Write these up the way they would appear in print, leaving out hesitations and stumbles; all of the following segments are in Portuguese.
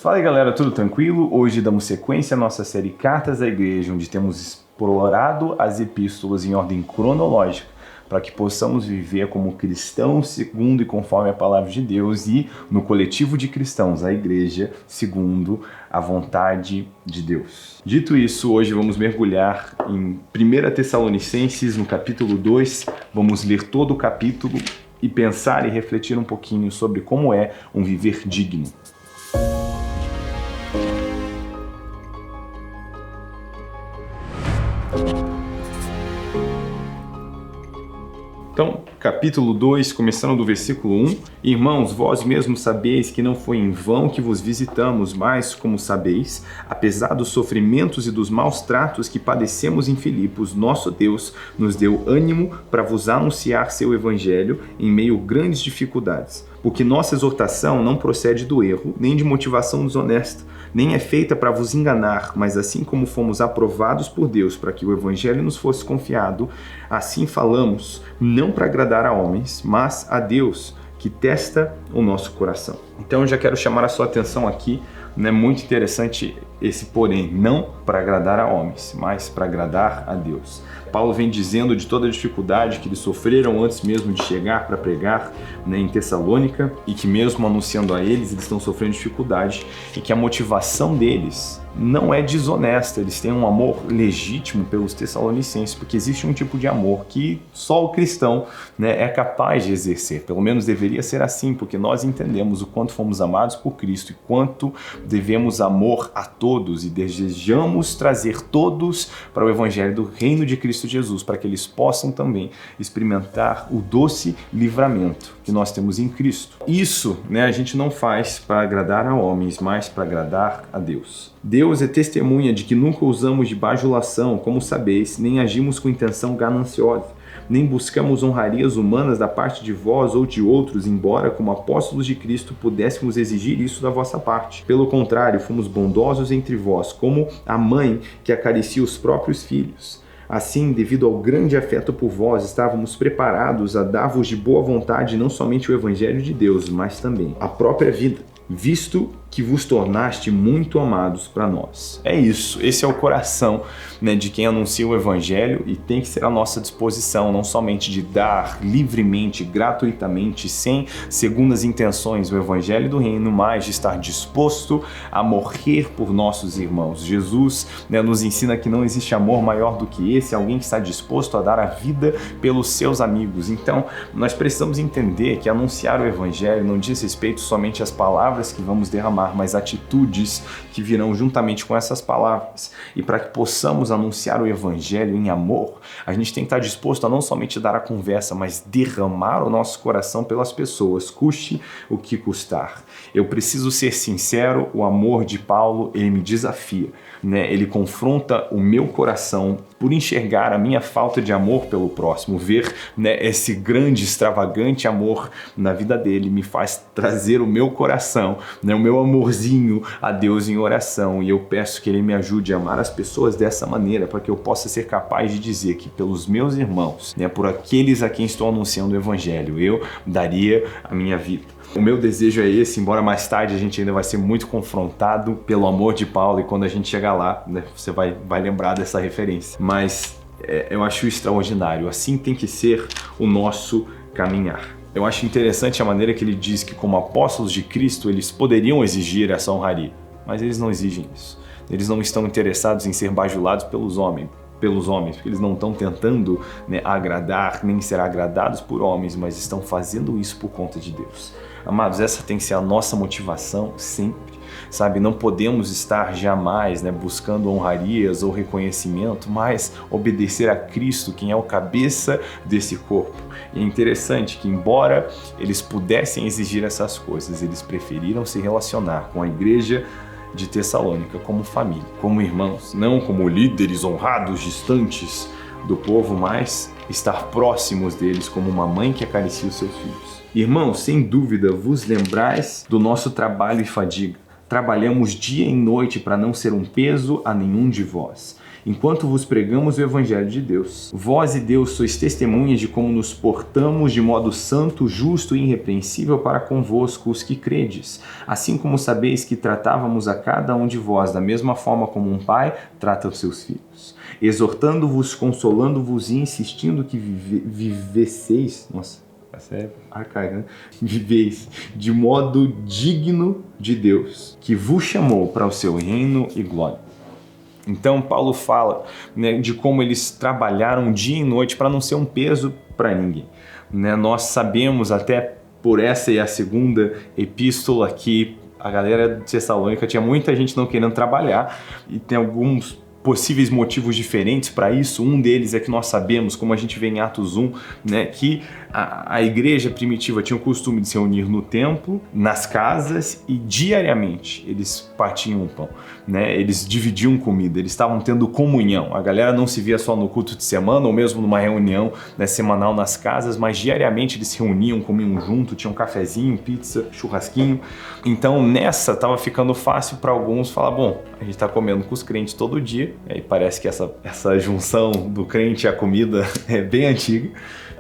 Fala aí galera, tudo tranquilo? Hoje damos sequência à nossa série Cartas à Igreja, onde temos explorado as epístolas em ordem cronológica, para que possamos viver como cristãos segundo e conforme a palavra de Deus e no coletivo de cristãos, a igreja, segundo a vontade de Deus. Dito isso, hoje vamos mergulhar em 1 Tessalonicenses, no capítulo 2, vamos ler todo o capítulo e pensar e refletir um pouquinho sobre como é um viver digno. Então, capítulo 2, começando do versículo 1. Irmãos, vós mesmos sabeis que não foi em vão que vos visitamos, mas, como sabeis, apesar dos sofrimentos e dos maus tratos que padecemos em Filipos, nosso Deus nos deu ânimo para vos anunciar seu evangelho em meio a grandes dificuldades. Porque nossa exortação não procede do erro, nem de motivação desonesta, nem é feita para vos enganar, mas assim como fomos aprovados por Deus para que o evangelho nos fosse confiado, assim falamos, não para agradar a homens, mas a Deus, que testa o nosso coração. Então eu já quero chamar a sua atenção aqui, muito interessante esse porém, não para agradar a homens, mas para agradar a Deus. Paulo vem dizendo de toda a dificuldade que eles sofreram antes mesmo de chegar para pregar em Tessalônica, e que mesmo anunciando a eles estão sofrendo dificuldade, e que a motivação deles não é desonesta, eles têm um amor legítimo pelos tessalonicenses, porque existe um tipo de amor que só o cristão é capaz de exercer, pelo menos deveria ser assim, porque nós entendemos o quanto fomos amados por Cristo e quanto devemos amor a todos e desejamos trazer todos para o evangelho do reino de Cristo Jesus, para que eles possam também experimentar o doce livramento que nós temos em Cristo. Isso a gente não faz para agradar a homens, mas para agradar a Deus. Deus é testemunha de que nunca usamos de bajulação, como sabeis, nem agimos com intenção gananciosa, nem buscamos honrarias humanas da parte de vós ou de outros, embora como apóstolos de Cristo pudéssemos exigir isso da vossa parte. Pelo contrário, fomos bondosos entre vós, como a mãe que acaricia os próprios filhos. Assim, devido ao grande afeto por vós, estávamos preparados a dar-vos de boa vontade não somente o evangelho de Deus, mas também a própria vida, visto que vos tornaste muito amados para nós. É isso, esse é o coração de quem anuncia o evangelho, e tem que ser a nossa disposição, não somente de dar livremente, gratuitamente, sem segundas intenções o evangelho do reino, mas de estar disposto a morrer por nossos irmãos. Jesus nos ensina que não existe amor maior do que esse, alguém que está disposto a dar a vida pelos seus amigos. Então, nós precisamos entender que anunciar o evangelho não diz respeito somente às palavras que vamos derramar, mas atitudes que virão juntamente com essas palavras. E para que possamos anunciar o evangelho em amor, a gente tem que estar disposto a não somente dar a conversa, mas derramar o nosso coração pelas pessoas, custe o que custar. Eu preciso ser sincero, o amor de Paulo, ele me desafia, ele confronta o meu coração por enxergar a minha falta de amor pelo próximo, ver esse grande, extravagante amor na vida dele me faz trazer o meu coração, o meu amorzinho a Deus em oração, e eu peço que ele me ajude a amar as pessoas dessa maneira, para que eu possa ser capaz de dizer que pelos meus irmãos, por aqueles a quem estou anunciando o evangelho, eu daria a minha vida. O meu desejo é esse, embora mais tarde a gente ainda vai ser muito confrontado pelo amor de Paulo, e quando a gente chegar lá, você vai lembrar dessa referência. Mas eu acho extraordinário, assim tem que ser o nosso caminhar. Eu acho interessante a maneira que ele diz que, como apóstolos de Cristo, eles poderiam exigir essa honraria, mas eles não exigem isso. Eles não estão interessados em ser bajulados pelos homens, porque eles não estão tentando agradar, nem ser agradados por homens, mas estão fazendo isso por conta de Deus. Amados, essa tem que ser a nossa motivação sempre, sabe? Não podemos estar jamais buscando honrarias ou reconhecimento, mas obedecer a Cristo, quem é o cabeça desse corpo. E é interessante que, embora eles pudessem exigir essas coisas, eles preferiram se relacionar com a igreja de Tessalônica como família, como irmãos, não como líderes honrados distantes do povo, mas estar próximos deles como uma mãe que acaricia os seus filhos. Irmãos, sem dúvida vos lembrais do nosso trabalho e fadiga. Trabalhamos dia e noite para não ser um peso a nenhum de vós. enquanto vos pregamos o Evangelho de Deus. Vós e Deus sois testemunhas de como nos portamos de modo santo, justo e irrepreensível para convosco os que credes, assim como sabeis que tratávamos a cada um de vós da mesma forma como um pai trata os seus filhos, exortando-vos, consolando-vos e insistindo que vivesseis... Nossa, essa é arcaica, né? Viveis de modo digno de Deus, que vos chamou para o seu reino e glória. Então Paulo fala, né, de como eles trabalharam dia e noite para não ser um peso para ninguém. Né? Nós sabemos, até por essa e a segunda epístola, que a galera de Tessalônica tinha muita gente não querendo trabalhar, e tem alguns possíveis motivos diferentes para isso. Um deles é que nós sabemos, como a gente vê em Atos 1, né, que a igreja primitiva tinha o costume de se reunir no templo, nas casas, e diariamente eles partiam o pão, né? Eles dividiam comida, eles estavam tendo comunhão. A galera não se via só no culto de semana ou mesmo numa reunião, né, semanal nas casas, mas diariamente eles se reuniam, comiam junto, tinham um cafezinho, pizza, churrasquinho. Então nessa estava ficando fácil para alguns falar, bom, a gente está comendo com os crentes todo dia, e aí parece que essa junção do crente e a comida é bem antiga.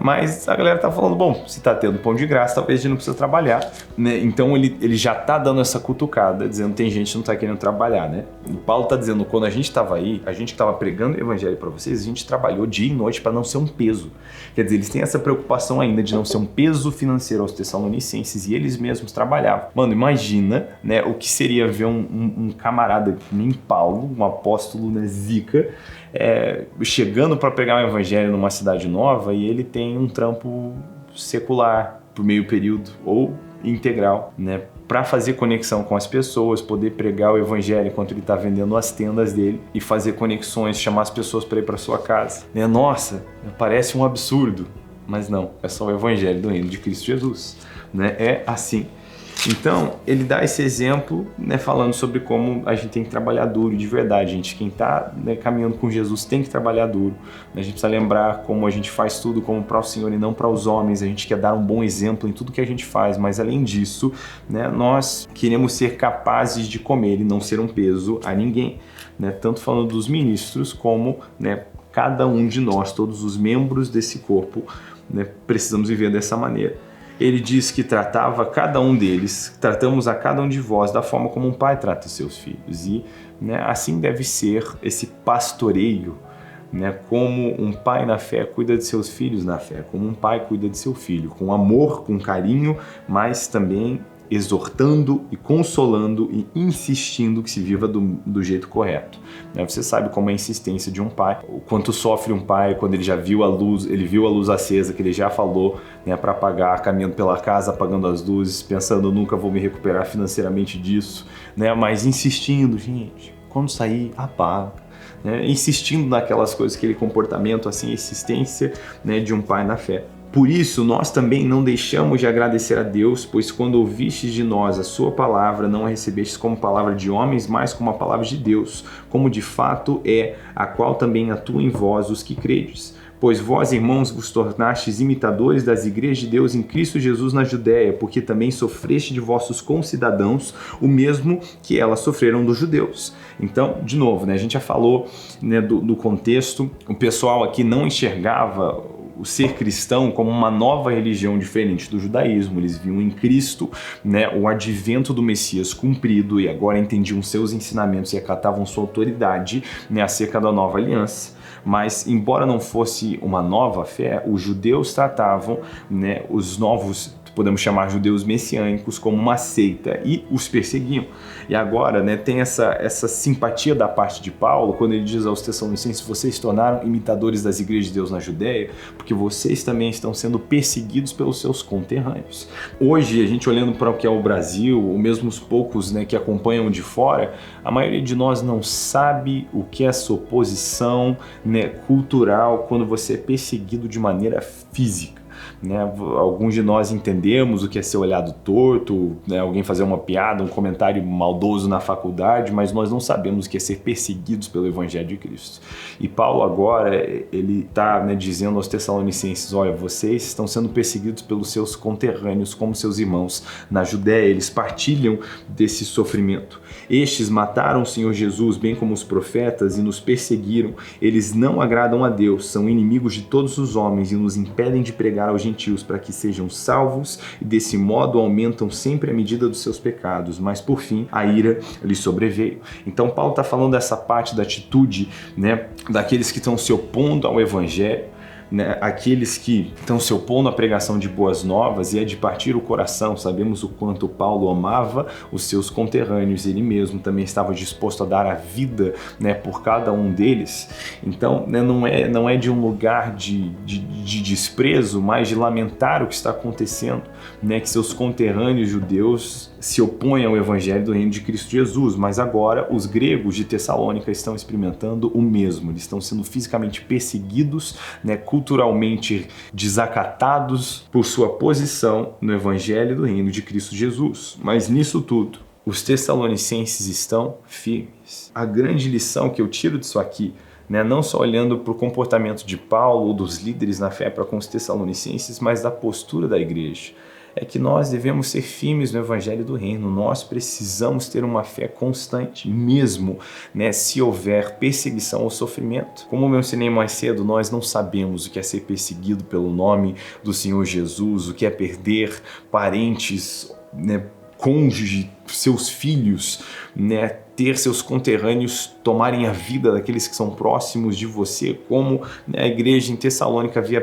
Mas a galera tá falando, bom, se tá tendo pão de graça, talvez a gente não precisa trabalhar, né? Então ele já tá dando essa cutucada, dizendo tem gente que não tá querendo trabalhar, né? E Paulo tá dizendo, quando a gente tava aí, a gente que tava pregando o evangelho para vocês, a gente trabalhou dia e noite para não ser um peso. Quer dizer, eles têm essa preocupação ainda de não ser um peso financeiro aos tessalonicenses, e eles mesmos trabalhavam. Mano, imagina, né, o que seria ver um camarada que nem Paulo, um apóstolo, né, zica, chegando para pregar o evangelho numa cidade nova, e ele tem um trampo secular por meio período ou integral, né, para fazer conexão com as pessoas, poder pregar o evangelho enquanto ele está vendendo as tendas dele e fazer conexões, chamar as pessoas para ir para sua casa. Né? Nossa, parece um absurdo, mas não, é só o evangelho do reino de Cristo Jesus. Né? É assim. Então, ele dá esse exemplo, né, falando sobre como a gente tem que trabalhar duro de verdade. Gente, quem está, né, caminhando com Jesus tem que trabalhar duro. A gente precisa lembrar como a gente faz tudo como para o Senhor e não para os homens. A gente quer dar um bom exemplo em tudo que a gente faz, mas além disso, né, nós queremos ser capazes de comer e não ser um peso a ninguém. Né? Tanto falando dos ministros como, né, cada um de nós, todos os membros desse corpo, né, precisamos viver dessa maneira. Ele diz que tratava cada um deles, tratamos a cada um de vós da forma como um pai trata seus filhos. E, né, assim deve ser esse pastoreio, né, como um pai na fé cuida de seus filhos na fé, como um pai cuida de seu filho, com amor, com carinho, mas também exortando e consolando e insistindo que se viva do jeito correto. Você sabe como é a insistência de um pai, o quanto sofre um pai quando ele já viu a luz, ele viu a luz acesa, que ele já falou, né, para apagar, caminhando pela casa, apagando as luzes, pensando, nunca vou me recuperar financeiramente disso, né, mas insistindo, gente, quando sair, apaga. Né, insistindo naquelas coisas, aquele comportamento, assim, insistência, né, de um pai na fé. Por isso, nós também não deixamos de agradecer a Deus, pois quando ouvistes de nós a sua palavra, não a recebestes como palavra de homens, mas como a palavra de Deus, como de fato é, a qual também atua em vós os que credes. Pois vós, irmãos, vos tornastes imitadores das igrejas de Deus em Cristo Jesus na Judéia, porque também sofreste de vossos concidadãos o mesmo que elas sofreram dos judeus. Então, de novo, né, a gente já falou, né, do contexto, o pessoal aqui não enxergava o ser cristão como uma nova religião diferente do judaísmo. Eles viam em Cristo, né, o advento do Messias cumprido, e agora entendiam seus ensinamentos e acatavam sua autoridade, né, acerca da nova aliança. Mas, embora não fosse uma nova fé, os judeus tratavam, né, os novos, podemos chamar judeus messiânicos, como uma seita e os perseguiam. E agora, né, tem essa simpatia da parte de Paulo quando ele diz aos Tessalonicenses: vocês se tornaram imitadores das igrejas de Deus na Judéia, porque vocês também estão sendo perseguidos pelos seus conterrâneos. Hoje, a gente olhando para o que é o Brasil, ou mesmo os poucos, né, que acompanham de fora, a maioria de nós não sabe o que é essa oposição, né, cultural quando você é perseguido de maneira física. Né? Alguns de nós entendemos o que é ser olhado torto, né? Alguém fazer uma piada, um comentário maldoso na faculdade, mas nós não sabemos o que é ser perseguidos pelo Evangelho de Cristo. E Paulo agora, ele está, né, dizendo aos Tessalonicenses: olha, vocês estão sendo perseguidos pelos seus conterrâneos como seus irmãos na Judéia, eles partilham desse sofrimento. Estes mataram o Senhor Jesus, bem como os profetas, e nos perseguiram. Eles não agradam a Deus, são inimigos de todos os homens e nos impedem de pregar aos gentios para que sejam salvos, e desse modo aumentam sempre a medida dos seus pecados. Mas por fim, a ira lhes sobreveio. Então Paulo está falando dessa parte da atitude, né, daqueles que estão se opondo ao Evangelho, né, aqueles que estão se opondo à pregação de boas novas, e é de partir o coração. Sabemos o quanto Paulo amava os seus conterrâneos, ele mesmo também estava disposto a dar a vida, né, por cada um deles. Então, né, não é de um lugar de desprezo, mas de lamentar o que está acontecendo, né, que seus conterrâneos judeus se opõem ao Evangelho do Reino de Cristo Jesus. Mas agora os gregos de Tessalônica estão experimentando o mesmo. Eles estão sendo fisicamente perseguidos, né, culturalmente desacatados por sua posição no Evangelho do Reino de Cristo Jesus. Mas nisso tudo, os tessalonicenses estão firmes. A grande lição que eu tiro disso aqui, né, não só olhando para o comportamento de Paulo ou dos líderes na fé para com os tessalonicenses, mas da postura da igreja, é que nós devemos ser firmes no Evangelho do Reino. Nós precisamos ter uma fé constante, mesmo, né, se houver perseguição ou sofrimento. Como eu mencionei mais cedo, nós não sabemos o que é ser perseguido pelo nome do Senhor Jesus, o que é perder parentes, né, cônjuge, seus filhos, né, ter seus conterrâneos tomarem a vida daqueles que são próximos de você, como, né, a igreja em Tessalônica havia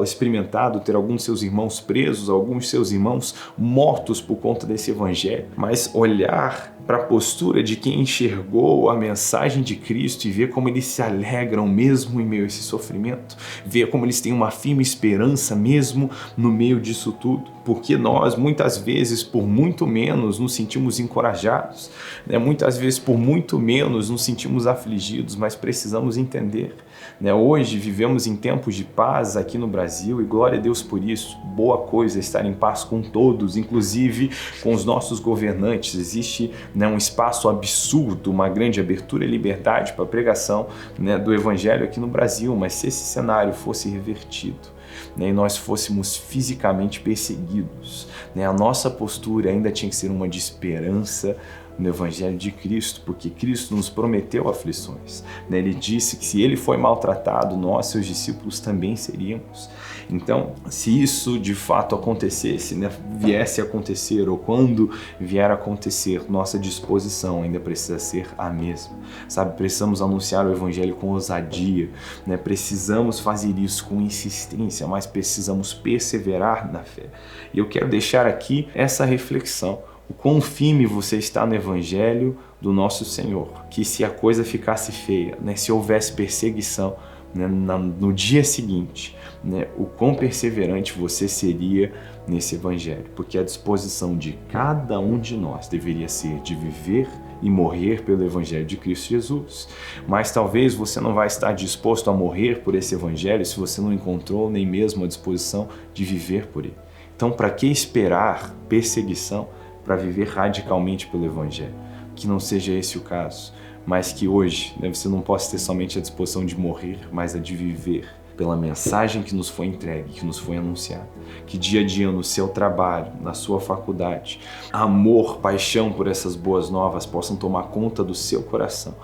experimentado ter alguns de seus irmãos presos, alguns de seus irmãos mortos por conta desse evangelho. Mas olhar para a postura de quem enxergou a mensagem de Cristo e ver como eles se alegram mesmo em meio a esse sofrimento, ver como eles têm uma firme esperança mesmo no meio disso tudo, porque nós muitas vezes por muito menos nos sentimos encorajados, né? Muitas vezes por muito menos nos sentimos afligidos, mas precisamos entender, né? Hoje vivemos em tempos de paz aqui no Brasil e glória a Deus por isso. Boa coisa estar em paz com todos, inclusive com os nossos governantes. Existe, né, um espaço absurdo, uma grande abertura e liberdade para a pregação, né, do Evangelho aqui no Brasil, mas se esse cenário fosse revertido, né, e nós fôssemos fisicamente perseguidos, né, a nossa postura ainda tinha que ser uma de esperança no Evangelho de Cristo, porque Cristo nos prometeu aflições, né? Ele disse que se ele foi maltratado, nós, seus discípulos, também seríamos. Então, se isso de fato acontecesse, né, viesse a acontecer, ou quando vier a acontecer, nossa disposição ainda precisa ser a mesma, sabe? Precisamos anunciar o Evangelho com ousadia, né? Precisamos fazer isso com insistência, mas precisamos perseverar na fé. E eu quero deixar aqui essa reflexão: o quão firme você está no Evangelho do nosso Senhor, que se a coisa ficasse feia, né, se houvesse perseguição, né, no dia seguinte, né, o quão perseverante você seria nesse Evangelho, porque a disposição de cada um de nós deveria ser de viver e morrer pelo Evangelho de Cristo Jesus. Mas talvez você não vai estar disposto a morrer por esse Evangelho se você não encontrou nem mesmo a disposição de viver por ele. Então, para que esperar perseguição para viver radicalmente pelo Evangelho? Que não seja esse o caso, mas que hoje, né, você não possa ter somente a disposição de morrer, mas a de viver pela mensagem que nos foi entregue, que nos foi anunciada. Que dia a dia no seu trabalho, na sua faculdade, amor, paixão por essas boas novas possam tomar conta do seu coração,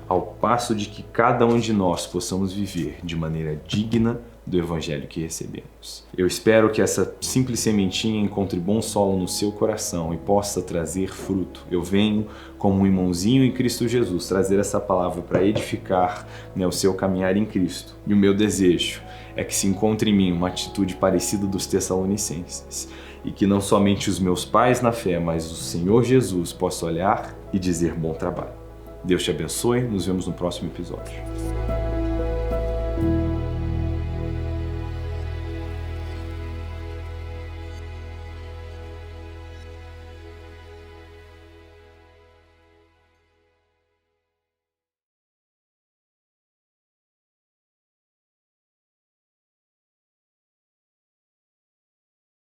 ao passo de que cada um de nós possamos viver de maneira digna do Evangelho que recebemos. Eu espero que essa simples sementinha encontre bom solo no seu coração e possa trazer fruto. Eu venho como um irmãozinho em Cristo Jesus trazer essa palavra para edificar, né, o seu caminhar em Cristo. E o meu desejo é que se encontre em mim uma atitude parecida dos tessalonicenses e que não somente os meus pais na fé, mas o Senhor Jesus possa olhar e dizer bom trabalho. Deus te abençoe, nos vemos no próximo episódio.